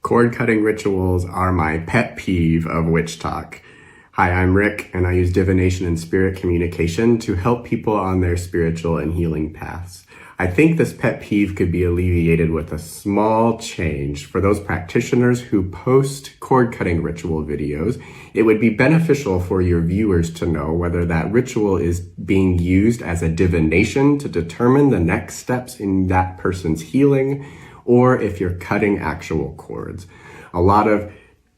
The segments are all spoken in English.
Cord cutting rituals are my pet peeve of witch talk. Hi, I'm Rick, and I use divination and spirit communication to help people on their spiritual and healing paths. I think this pet peeve could be alleviated with a small change. For those practitioners who post cord cutting ritual videos, it would be beneficial for your viewers to know whether that ritual is being used as a divination to determine the next steps in that person's healing, or if you're cutting actual cords. A lot of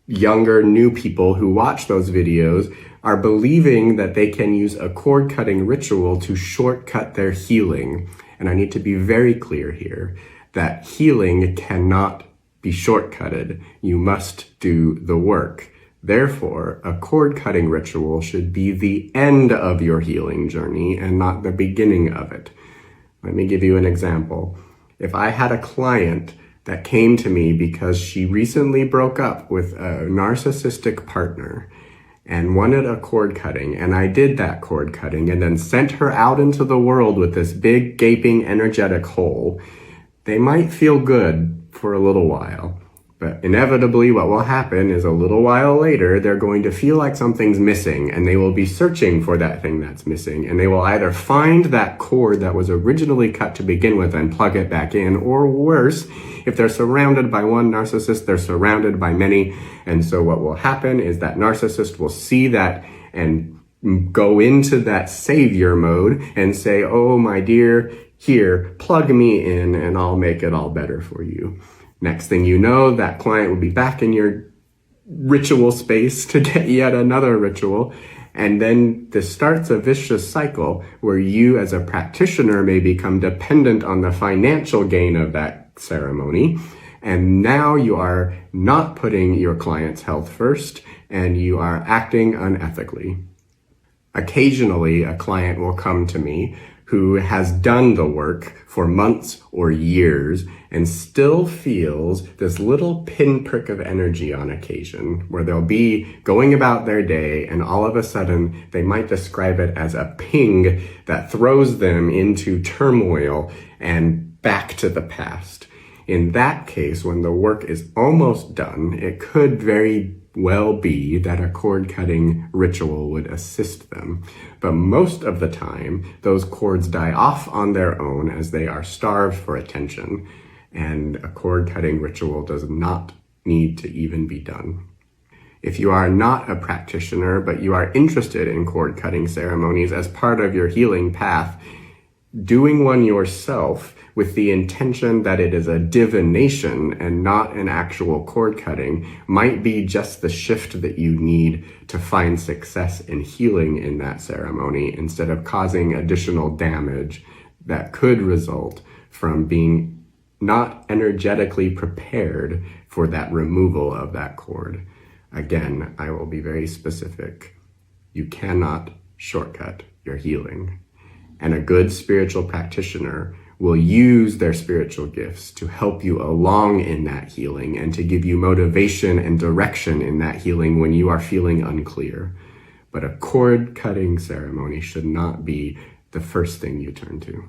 younger, new people who watch those videos are believing that they can use a cord cutting ritual to shortcut their healing. And I need to be very clear here that healing cannot be shortcutted. You must do the work. Therefore, a cord cutting ritual should be the end of your healing journey and not the beginning of it. Let me give you an example. If I had a client that came to me because she recently broke up with a narcissistic partner and wanted a cord cutting, and I did that cord cutting and then sent her out into the world with this big gaping energetic hole, they might feel good for a little while. But inevitably what will happen is a little while later, they're going to feel like something's missing, and they will be searching for that thing that's missing. And they will either find that cord that was originally cut to begin with and plug it back in, or worse, if they're surrounded by one narcissist, they're surrounded by many. And so what will happen is that narcissist will see that and go into that savior mode and say, "Oh, my dear, here, plug me in and I'll make it all better for you." Next thing you know, that client will be back in your ritual space to get yet another ritual. And then this starts a vicious cycle where you as a practitioner may become dependent on the financial gain of that ceremony. And now you are not putting your client's health first, and you are acting unethically. Occasionally, a client will come to me who has done the work for months or years and still feels this little pinprick of energy on occasion, where they'll be going about their day and all of a sudden they might describe it as a ping that throws them into turmoil and back to the past. In that case, when the work is almost done, it could very well be that a cord cutting ritual would assist them. But most of the time, those cords die off on their own as they are starved for attention, and a cord cutting ritual does not need to even be done. If you are not a practitioner, but you are interested in cord cutting ceremonies as part of your healing path, doing one yourself with the intention that it is a divination and not an actual cord cutting might be just the shift that you need to find success in healing in that ceremony, instead of causing additional damage that could result from being not energetically prepared for that removal of that cord. Again, I will be very specific. You cannot shortcut your healing. And a good spiritual practitioner will use their spiritual gifts to help you along in that healing and to give you motivation and direction in that healing when you are feeling unclear. But a cord cutting ceremony should not be the first thing you turn to.